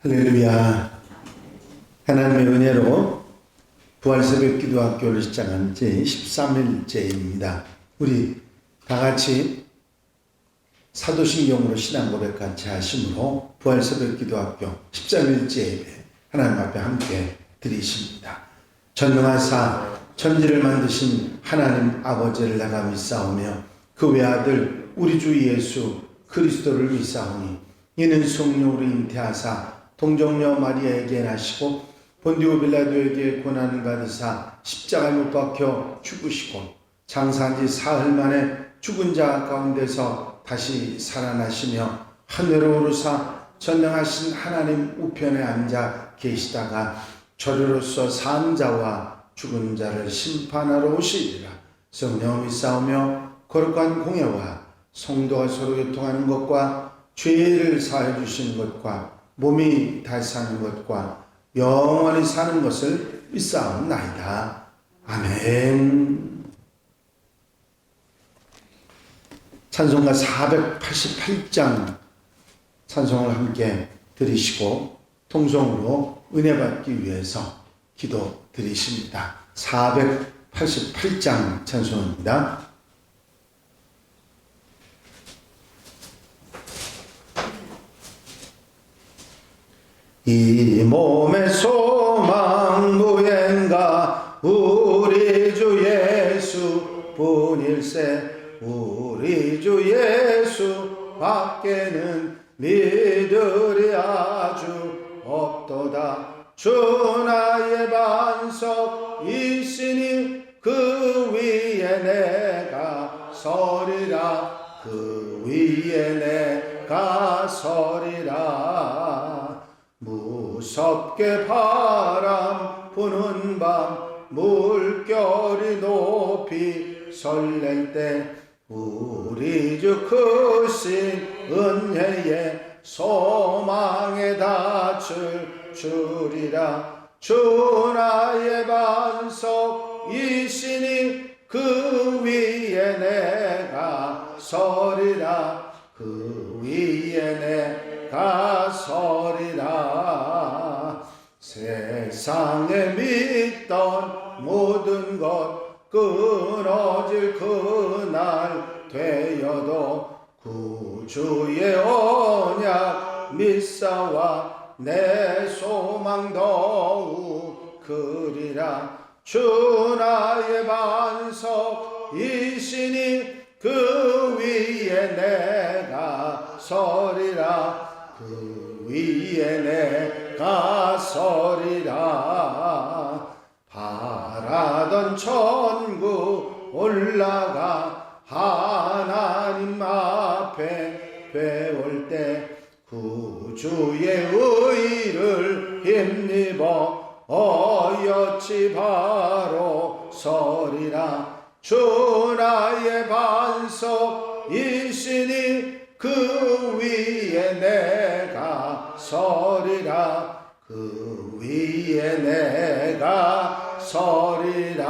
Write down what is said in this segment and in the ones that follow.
할렐루야. 하나님의 은혜로 부활새벽 기도학교를 시작한 지 13일째입니다. 우리 다 같이 사도신경으로 신앙 고백 같이 하심으로 부활새벽 기도학교 13일째 예배 하나님 앞에 함께 드리십니다. 전능하사 천지를 만드신 하나님 아버지를 내가 믿사오며 그 외아들 우리 주 예수 그리스도를 믿사오니 이는 성령으로 잉태하사 동정녀 마리아에게 나시고 본디오 빌라도에게 고난을 받으사 십자가에 못 박혀 죽으시고 장사한 지 사흘 만에 죽은 자 가운데서 다시 살아나시며 하늘로 오르사 전능하신 하나님 우편에 앉아 계시다가 저리로서 산 자와 죽은 자를 심판하러 오시리라. 성령 믿사오며 거룩한 공예와 성도가 서로 교통하는 것과 죄를 사해 주시는 것과 몸이 다시 사는 것과 영원히 사는 것을 믿사옵나이다. 아멘. 찬송가 488장 찬송을 함께 드리시고 통성으로 은혜 받기 위해서 기도 드리십니다. 488장 찬송입니다. 이 몸의 소망 무엔가 우리 주 예수 뿐일세. 우리 주 예수 밖에는 믿으리 아주 없도다. 주 나의 반석 있으니 그 위에 내가 서리라. 그 위에 내가 서리라. 무섭게 바람 부는 밤 물결이 높이 설렐 때 우리 주 크신 은혜에 소망에 닿을 줄이라. 주 나의 반석이시니 그 위에 내가 서리라. 그 위에 내가 서리라. 세상에 믿던 모든 것 끊어질 그날 되어도 구주의 언약 믿사와 내 소망 더욱 크리라. 주 나의 반석이시니 그 위에 내가 서리라. 그 위에 내가 서리라. 바라던 천국 올라가 하나님 앞에 배울 때 구주의 의를 힘입어 어여치 바로 서리라. 주 나의 반석이시니 그 위에 내가 서리라. 그 위에 내가 서리라.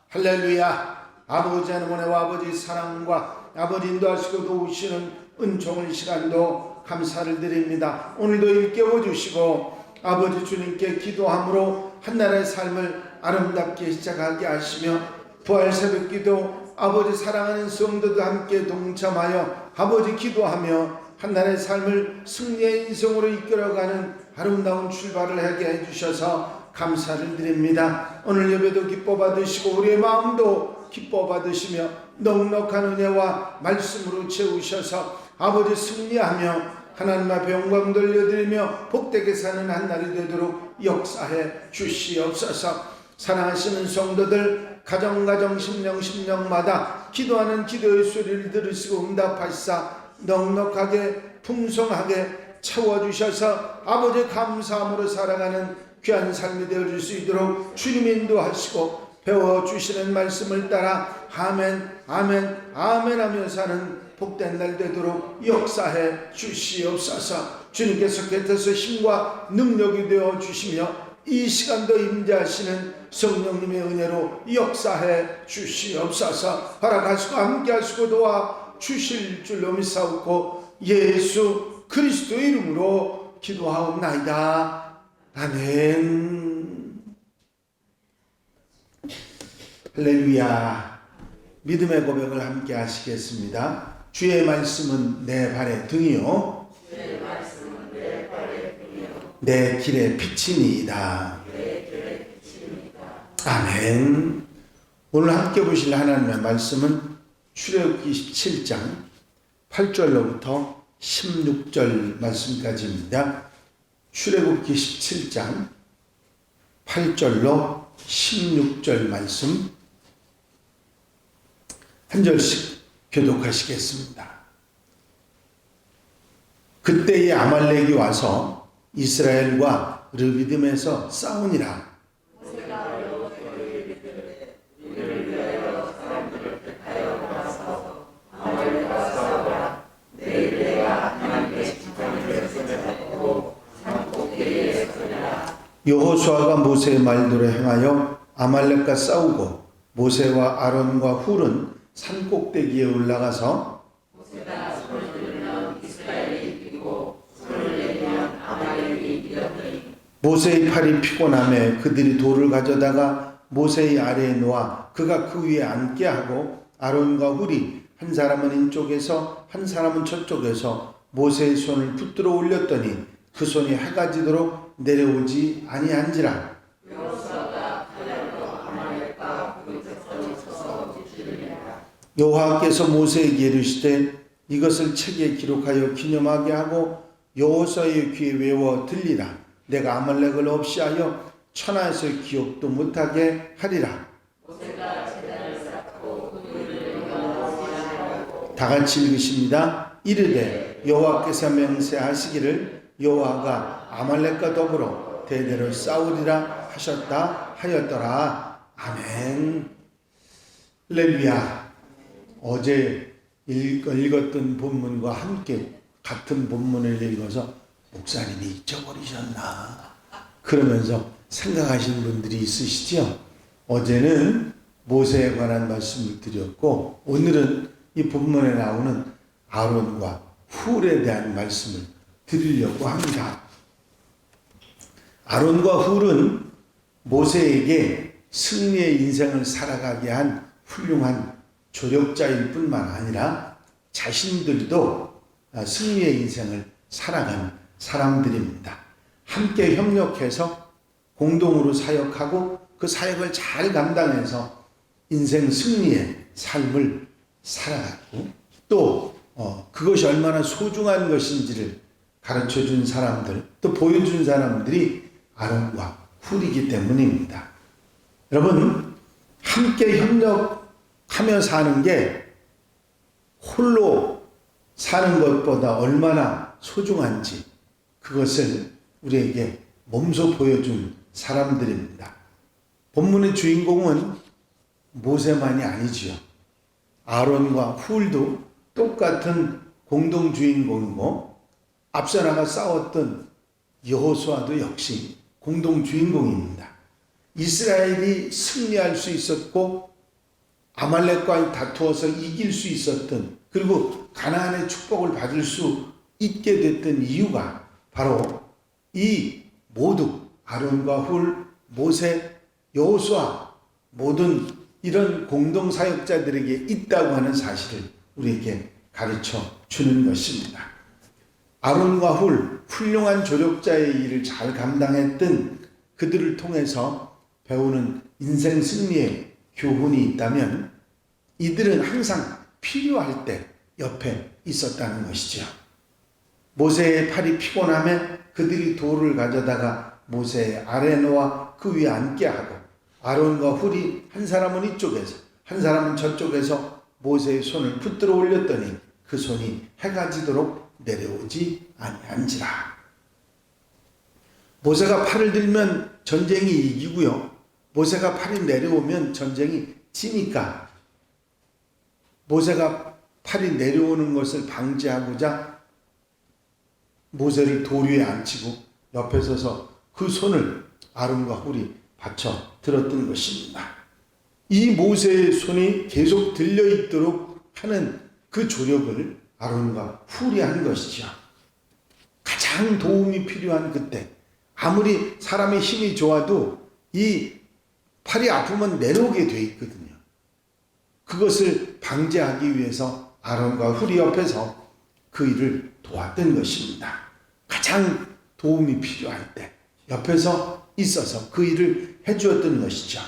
할렐루야. 아버지 하나님 은혜와 아버지 사랑과 아버지 인도하시고 도우시는 은총의 시간도 감사를 드립니다. 오늘도 일깨워 주시고 아버지 주님께 기도함으로 한나라의 삶을 아름답게 시작하게 하시며 부활 새벽 기도 아버지 사랑하는 성도들 함께 동참하여 아버지 기도하며 한나라의 삶을 승리의 인생으로 이끌어가는 아름다운 출발을 하게 해주셔서 감사를 드립니다. 오늘 예배도 기뻐 받으시고 우리의 마음도 기뻐 받으시며 넉넉한 은혜와 말씀으로 채우셔서 아버지 승리하며 하나님 앞에 영광 돌려드리며 복되게 사는 한 날이 되도록 역사해 주시옵소서. 사랑하시는 성도들 가정 심령마다 기도하는 기도의 소리를 들으시고 응답하시사 넉넉하게 풍성하게 채워주셔서 아버지 감사함으로 살아가는 귀한 삶이 되어줄 수 있도록 주님 인도하시고 배워주시는 말씀을 따라 아멘 아멘 아멘 하며 사는 복된 날 되도록 역사해 주시옵소서. 주님께서 곁에서 힘과 능력이 되어 주시며 이 시간도 임재하시는 성령님의 은혜로 역사해 주시옵소서. 허락하시고 함께 하시고 도와 주실 줄로 믿사옵고 예수 그리스도의 이름으로 기도하옵나이다. 아멘. 할렐루야. 믿음의 고백을 함께 하시겠습니다. 주의 말씀은 내 발의 등이요 내 길의 빛이니이다. 아멘. 오늘 함께 보실 하나님의 말씀은 출애굽기 17장 8절로부터 16절 말씀까지입니다. 출애굽기 17장 8절로 16절 말씀 한 절씩 교독하시겠습니다. 그때에 아말렉이 와서 이스라엘과 르비딤에서 싸우니라. 여호수아가 모세의 말대로 행하여 아말렉과 싸우고 모세와 아론과 훌은 산 꼭대기에 올라가서 모세가 손을 들면 이스라엘이 이기고 손을 내면 아말렉이 이겼더니 모세의 팔이 피곤하매 그들이 돌을 가져다가 모세의 아래에 놓아 그가 그 위에 앉게 하고 아론과 훌이 한 사람은 이쪽에서 한 사람은 저쪽에서 모세의 손을 붙들어 올렸더니 그 손이 해가 지도록 내려오지 아니한지라. 여호와께서 모세에게 이르시되 이것을 책에 기록하여 기념하게 하고 여호수아의 귀에 외워 들리라. 내가 아말렉을 없이하여 천하에서 기억도 못하게 하리라. 다 같이 읽으십니다. 이르되 여호와께서 맹세하시기를 여호와가 아말렉과 더불어 대대로 싸우리라 하셨다 하였더라. 아멘. 할렐루야. 어제 읽었던 본문과 함께 같은 본문을 읽어서 목사님이 잊어버리셨나 그러면서 생각하시는 분들이 있으시죠. 어제는 모세에 관한 말씀을 드렸고 오늘은 이 본문에 나오는 아론과 훌에 대한 말씀을 드리려고 합니다. 아론과 훌은 모세에게 승리의 인생을 살아가게 한 훌륭한 조력자일 뿐만 아니라 자신들도 승리의 인생을 살아간 사람들입니다. 함께 협력해서 공동으로 사역하고 그 사역을 잘 감당해서 인생 승리의 삶을 살아가고 또 그것이 얼마나 소중한 것인지를 가르쳐준 사람들 또 보여준 사람들이 아론과 훌이기 때문입니다. 여러분 함께 협력하며 사는 게 홀로 사는 것보다 얼마나 소중한지 그것을 우리에게 몸소 보여준 사람들입니다. 본문의 주인공은 모세만이 아니지요. 아론과 훌도 똑같은 공동 주인공이고 앞서 나가 싸웠던 여호수아도 역시 공동 주인공입니다. 이스라엘이 승리할 수 있었고 아말렉과 다투어서 이길 수 있었던 그리고 가나안의 축복을 받을 수 있게 됐던 이유가 바로 이 모두 아론과 훌, 모세, 여호수아 모든 이런 공동 사역자들에게 있다고 하는 사실을 우리에게 가르쳐 주는 것입니다. 아론과 훌, 훌륭한 조력자의 일을 잘 감당했던 그들을 통해서 배우는 인생 승리의 교훈이 있다면 이들은 항상 필요할 때 옆에 있었다는 것이죠. 모세의 팔이 피곤함에 그들이 돌을 가져다가 모세의 아래에 놓아 그 위에 앉게 하고 아론과 훌이 한 사람은 이쪽에서 한 사람은 저쪽에서 모세의 손을 붙들어 올렸더니 그 손이 해가 지도록 내려오지 아니한지라. 모세가 팔을 들면 전쟁이 이기고요. 모세가 팔이 내려오면 전쟁이 지니까 모세가 팔이 내려오는 것을 방지하고자 모세를 돌 위에 앉히고 옆에 서서 그 손을 아론과 훌이 받쳐 들었던 것입니다. 이 모세의 손이 계속 들려있도록 하는 그 조력을 아론과 훌이 한 것이죠. 가장 도움이 필요한 그때, 아무리 사람의 힘이 좋아도 이 팔이 아프면 내려오게 돼 있거든요. 그것을 방지하기 위해서 아론과 훌이 옆에서 그 일을 도왔던 것입니다. 가장 도움이 필요할 때 옆에서 있어서 그 일을 해주었던 것이죠.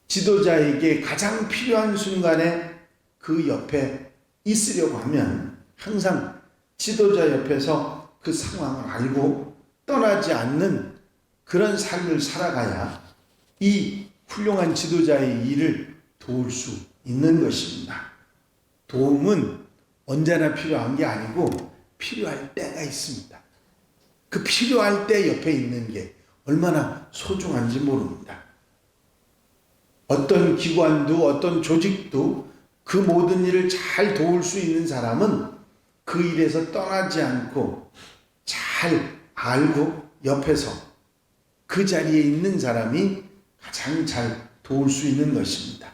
지도자에게 가장 필요한 순간에 그 옆에 있으려고 하면 항상 지도자 옆에서 그 상황을 알고 떠나지 않는 그런 삶을 살아가야 이 훌륭한 지도자의 일을 도울 수 있는 것입니다. 도움은 언제나 필요한 게 아니고 필요할 때가 있습니다. 그 필요할 때 옆에 있는 게 얼마나 소중한지 모릅니다. 어떤 기관도 어떤 조직도 그 모든 일을 잘 도울 수 있는 사람은 그 일에서 떠나지 않고 잘 알고 옆에서 그 자리에 있는 사람이 가장 잘 도울 수 있는 것입니다.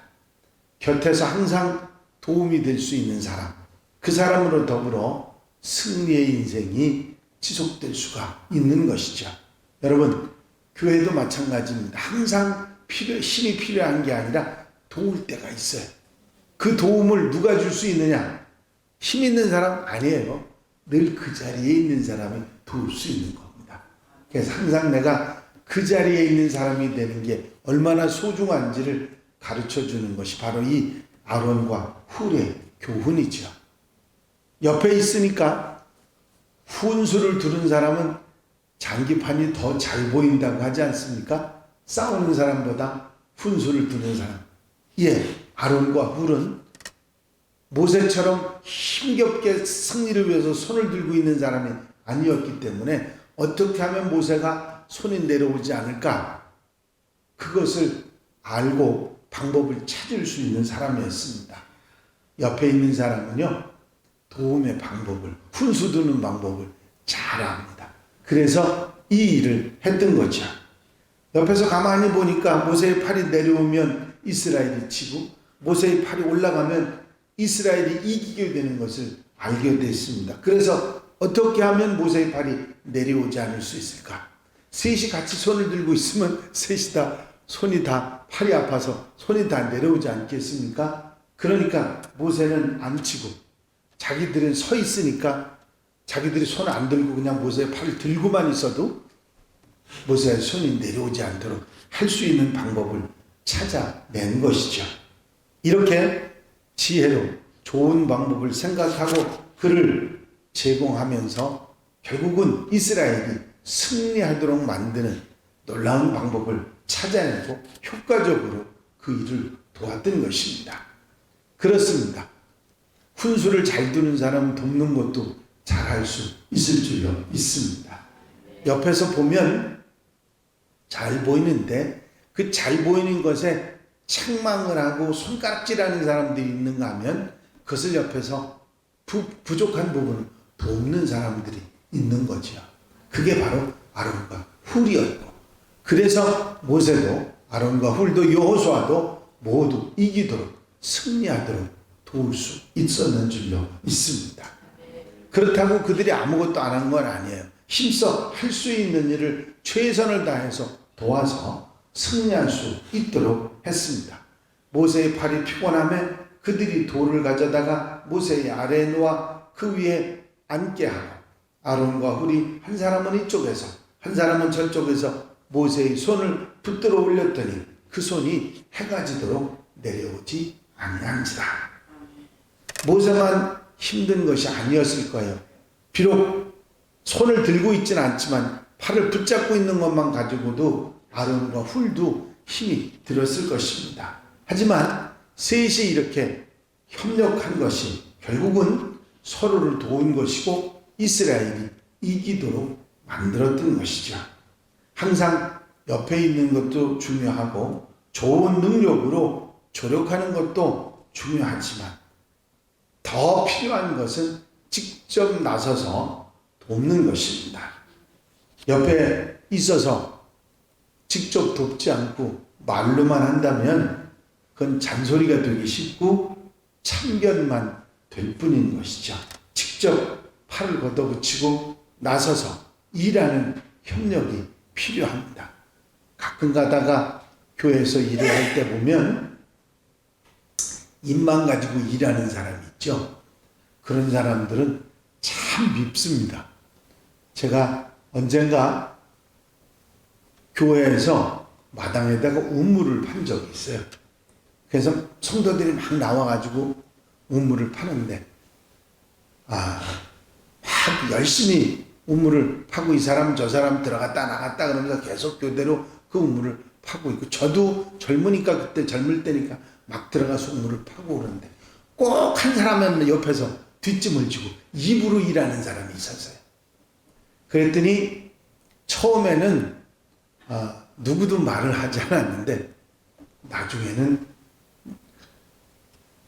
곁에서 항상 도움이 될 수 있는 사람, 그 사람으로 더불어 승리의 인생이 지속될 수가 있는 것이죠. 여러분, 교회도 마찬가지입니다. 항상 힘이 필요한 게 아니라 도울 때가 있어요. 그 도움을 누가 줄 수 있느냐? 힘 있는 사람 아니에요. 늘 그 자리에 있는 사람이 도울 수 있는 겁니다. 그래서 항상 내가 그 자리에 있는 사람이 되는 게 얼마나 소중한지를 가르쳐 주는 것이 바로 이 아론과 훌의 교훈이죠. 옆에 있으니까 훈수를 두른 사람은 장기판이 더 잘 보인다고 하지 않습니까? 싸우는 사람보다 훈수를 두는 사람. 아론과 훌은 모세처럼 힘겹게 승리를 위해서 손을 들고 있는 사람이 아니었기 때문에 어떻게 하면 모세가 손이 내려오지 않을까? 그것을 알고 방법을 찾을 수 있는 사람이었습니다. 옆에 있는 사람은요, 도움의 방법을, 훈수 두는 방법을 잘 압니다. 그래서 이 일을 했던 거죠. 옆에서 가만히 보니까 모세의 팔이 내려오면 이스라엘이 지고 모세의 팔이 올라가면 이스라엘이 이기게 되는 것을 알게 됐습니다. 그래서 어떻게 하면 모세의 팔이 내려오지 않을 수 있을까? 셋이 같이 손을 들고 있으면 셋이 다 손이 다 팔이 아파서 손이 다 내려오지 않겠습니까? 그러니까 모세는 안 치고 자기들은 서 있으니까 자기들이 손 안 들고 그냥 모세의 팔을 들고만 있어도 모세의 손이 내려오지 않도록 할 수 있는 방법을 찾아낸 것이죠. 이렇게 지혜로 좋은 방법을 생각하고 그를 제공하면서 결국은 이스라엘이 승리하도록 만드는 놀라운 방법을 찾아내고 효과적으로 그 일을 도왔던 것입니다. 그렇습니다. 훈수를 잘 두는 사람은 돕는 것도 잘할 수 있을 줄로 믿습니다. 옆에서 보면 잘 보이는데 그 잘 보이는 것에 책망을 하고 손가락질하는 사람들이 있는가 하면 그것을 옆에서 부족한 부분을 돕는 사람들이 있는 거죠. 그게 바로 아론과 훌이었고, 그래서 모세도 아론과 훌도 여호수아도 모두 이기도록 승리하도록 도울 수 있었는 줄로 믿습니다. 그렇다고 그들이 아무것도 안 한 건 아니에요. 힘써 할 수 있는 일을 최선을 다해서 도와서 승리할 수 있도록 했습니다. 모세의 팔이 피곤하면 그들이 돌을 가져다가 모세의 아래에 놓아 그 위에 앉게 하고 아론과 훌이 한 사람은 이쪽에서 한 사람은 저쪽에서 모세의 손을 붙들어 올렸더니 그 손이 해가 지도록 내려오지 아니한지라. 모세만 힘든 것이 아니었을 거예요. 비록 손을 들고 있지는 않지만 팔을 붙잡고 있는 것만 가지고도 아론과 훌도 힘이 들었을 것입니다. 하지만 셋이 이렇게 협력한 것이 결국은 서로를 도운 것이고 이스라엘이 이기도록 만들었던 것이죠. 항상 옆에 있는 것도 중요하고 좋은 능력으로 조력하는 것도 중요하지만 더 필요한 것은 직접 나서서 돕는 것입니다. 옆에 있어서 직접 돕지 않고 말로만 한다면 그건 잔소리가 되기 쉽고 참견만 될 뿐인 것이죠. 직접 팔을 걷어붙이고 나서서 일하는 협력이 필요합니다. 가끔 가다가 교회에서 일을 할 때 보면 입만 가지고 일하는 사람이 있죠. 그런 사람들은 참 밉습니다. 제가 언젠가 교회에서 마당에다가 우물을 판 적이 있어요. 그래서 성도들이 막 나와가지고 우물을 파는데 막 열심히 우물을 파고 이 사람 저 사람 들어갔다 나갔다 그러면서 계속 교대로 그 우물을 파고 있고, 저도 젊으니까 그때 젊을 때니까 막 들어가서 우물을 파고 그러는데 꼭 한 사람은 옆에서 뒷짐을 지고 입으로 일하는 사람이 있었어요. 그랬더니 처음에는 누구도 말을 하지 않았는데 나중에는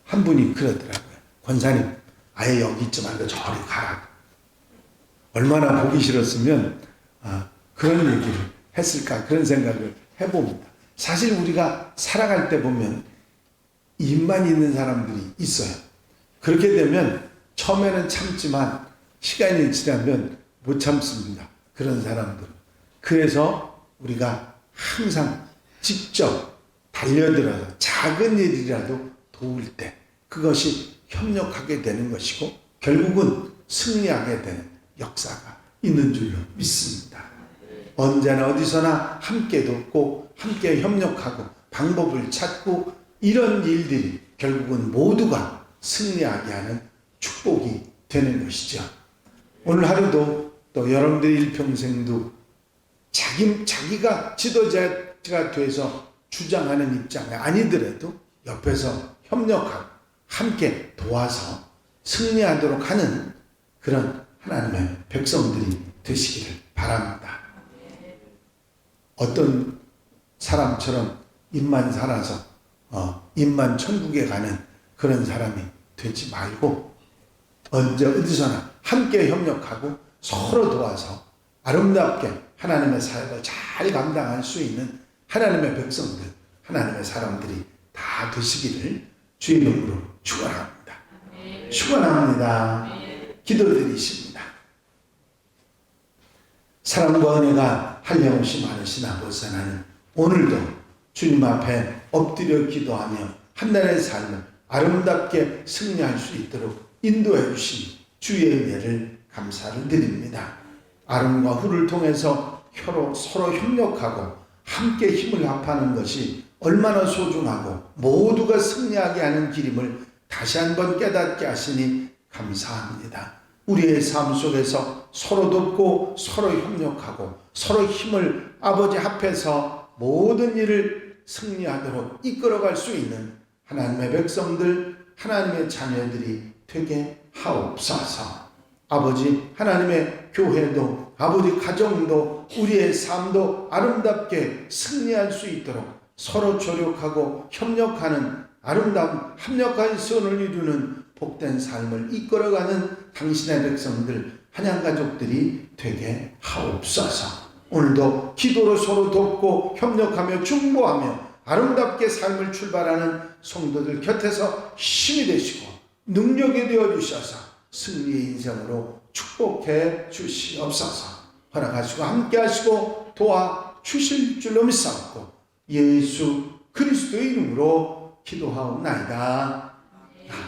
한 분이 그러더라고요. 권사님, 아예 여기 있지 말고 저리 가라. 얼마나 보기 싫었으면 그런 얘기를 했을까, 그런 생각을 해봅니다. 사실 우리가 살아갈 때 보면 입만 있는 사람들이 있어요. 그렇게 되면 처음에는 참지만 시간이 지나면 못 참습니다. 그런 사람들은. 그래서 우리가 항상 직접 달려들어서 작은 일이라도 도울 때 그것이 협력하게 되는 것이고 결국은 승리하게 되는 역사가 있는 줄로 믿습니다. 언제나 어디서나 함께 돕고 함께 협력하고 방법을 찾고 이런 일들이 결국은 모두가 승리하게 하는 축복이 되는 것이죠. 오늘 하루도 또 여러분들 일평생도 자기가 지도자가 돼서 주장하는 입장이 아니더라도 옆에서 협력하고 함께 도와서 승리하도록 하는 그런 하나님의 백성들이 되시기를 바랍니다. 어떤 사람처럼 입만 살아서 입만 천국에 가는 그런 사람이 되지 말고 언제 어디서나 함께 협력하고 서로 도와서 아름답게 하나님의 사역을 잘 감당할 수 있는 하나님의 백성들, 하나님의 사람들이 다 되시기를 주의 이름으로 축원합니다. 축원합니다. 기도드리십니다. 사랑과 은혜가 한량없이 많으신 아버지 하나님, 오늘도 주님 앞에 엎드려 기도하며 한 날의 삶을 아름답게 승리할 수 있도록 인도해 주신 주의 은혜를 감사를 드립니다. 아름과 후를 통해서 서로 협력하고 함께 힘을 합하는 것이 얼마나 소중하고 모두가 승리하게 하는 길임을 다시 한번 깨닫게 하시니 감사합니다. 우리의 삶 속에서 서로 돕고 서로 협력하고 서로 힘을 아버지 합해서 모든 일을 승리하도록 이끌어갈 수 있는 하나님의 백성들, 하나님의 자녀들이 되게 하옵소서. 아버지, 하나님의 교회도, 아버지 가정도, 우리의 삶도 아름답게 승리할 수 있도록 서로 조력하고 협력하는 아름다운 합력한 선을 이루는 복된 삶을 이끌어가는 당신의 백성들, 한양가족들이 되게 하옵소서. 오늘도 기도로 서로 돕고 협력하며 중보하며 아름답게 삶을 출발하는 성도들 곁에서 힘이 되시고 능력이 되어주셔서 승리의 인생으로 축복해 주시옵소서. 허락하시고 함께하시고 도와주실 줄로 믿사옵고 예수 그리스도의 이름으로 기도하옵나이다.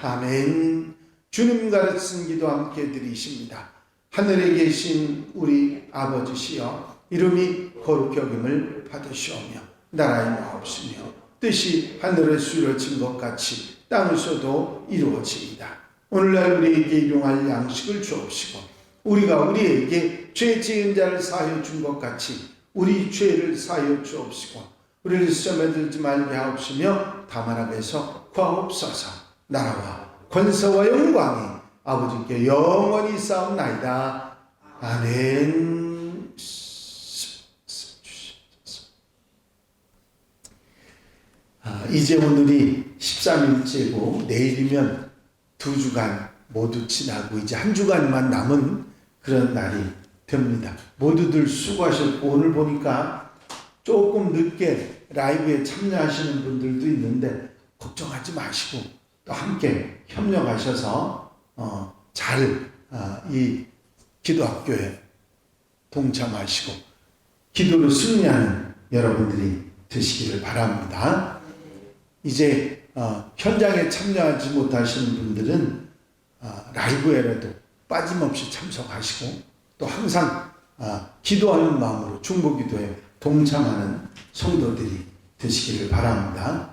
아멘. 주님 가르친 기도 함께 드리십니다. 하늘에 계신 우리 아버지시여, 이름이 거룩히 여김을 받으시오며 나라의 마옵시며 뜻이 하늘에서 이루어진 것 같이 땅에서도 이루어지이다. 오늘날 우리에게 일용할 양식을 주옵시고 우리가 우리에게 죄 지은 자를 사하여 준 것 같이 우리 죄를 사하여 주옵시고 우리를 시험에 들지 말게 하옵시며 다만 악에서 구하옵소서. 나라와 권세와 영광이 아버지께 영원히 싸움나이다. 아멘. 이제 오늘이 13일째고 내일이면 2주간 모두 지나고 이제 한 주간만 남은 그런 날이 됩니다. 모두들 수고하셨고 오늘 보니까 조금 늦게 라이브에 참여하시는 분들도 있는데 걱정하지 마시고 또 함께 협력하셔서 잘 이 기도학교에 동참하시고 기도로 승리하는 여러분들이 되시기를 바랍니다. 이제 현장에 참여하지 못하시는 분들은 라이브에라도 빠짐없이 참석하시고 또 항상 기도하는 마음으로 중보기도에 동참하는 성도들이 되시기를 바랍니다.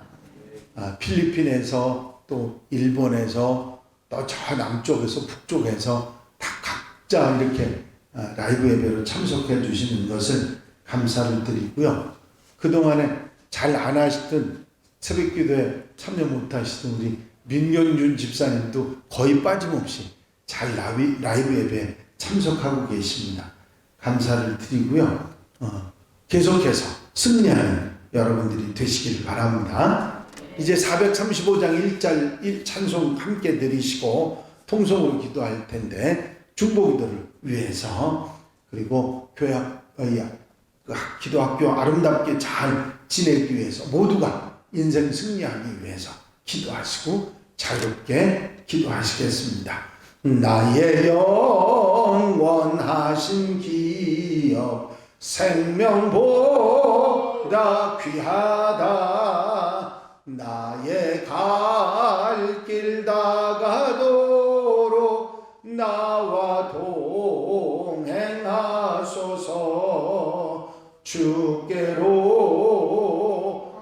필리핀에서 또 일본에서 또 저 남쪽에서 북쪽에서 다 각자 이렇게 라이브 예배로 참석해 주시는 것을 감사를 드리고요. 그동안에 잘 안 하시던 새벽기도에 참여 못 하시던 우리 민경준 집사님도 거의 빠짐없이 잘 라이브 예배에 참석하고 계십니다. 감사를 드리고요. 계속해서 승리하는 여러분들이 되시길 바랍니다. 이제 435장 1절 찬송 함께 드리시고 통성으로 기도할 텐데 중보기도를 위해서 그리고 기도학교 아름답게 잘 지내기 위해서 모두가 인생 승리하기 위해서 기도하시고 자유롭게 기도하시겠습니다. 나의 영원하신 기업 생명보다 귀하다. 나의 갈 길 다가도록 나와 동행하소서. 주께로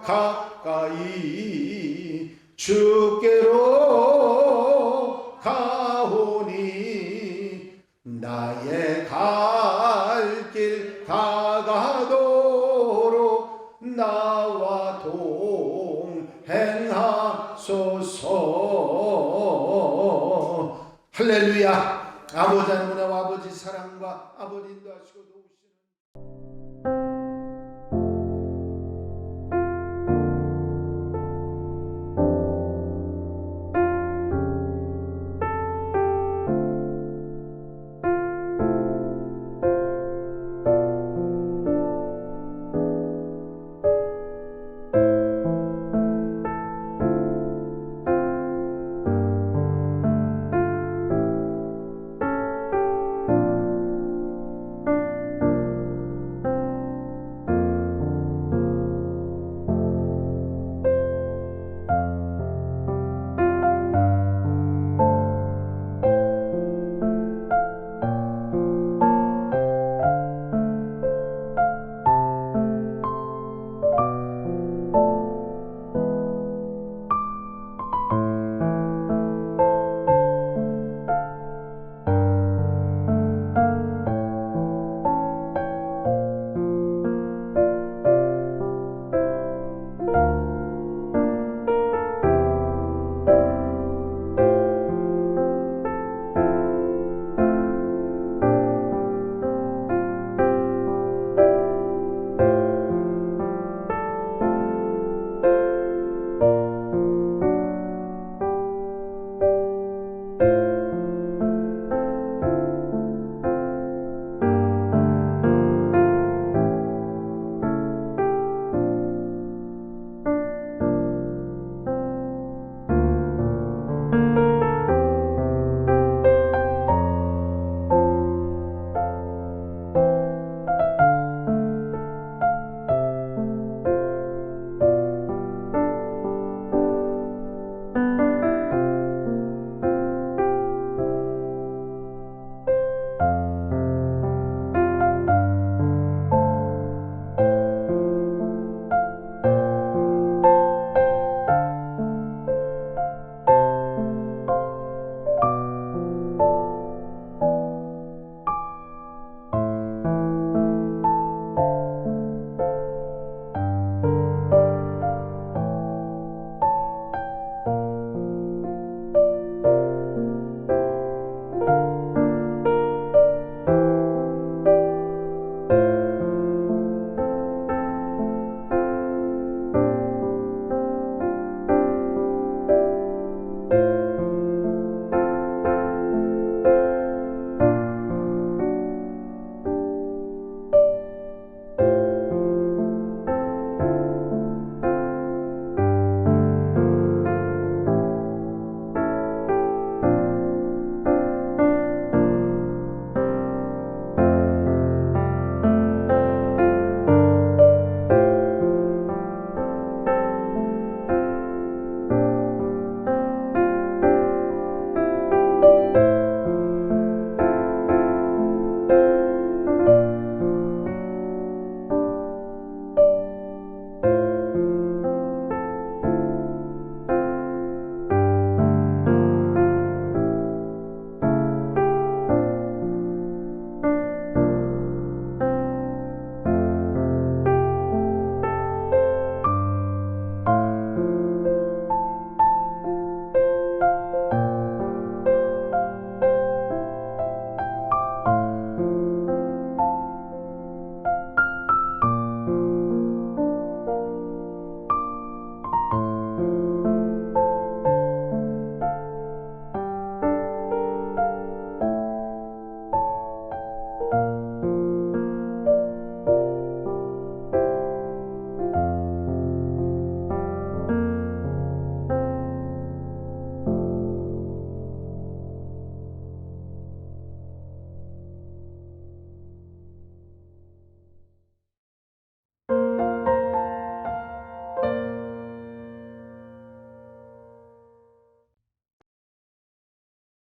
가까이 주께로 가오니 나의 갈 길 다가도록 나와 동행하소서. 할렐루야. 아버지 하나님의 아버지 사랑과 아버지 인도하시고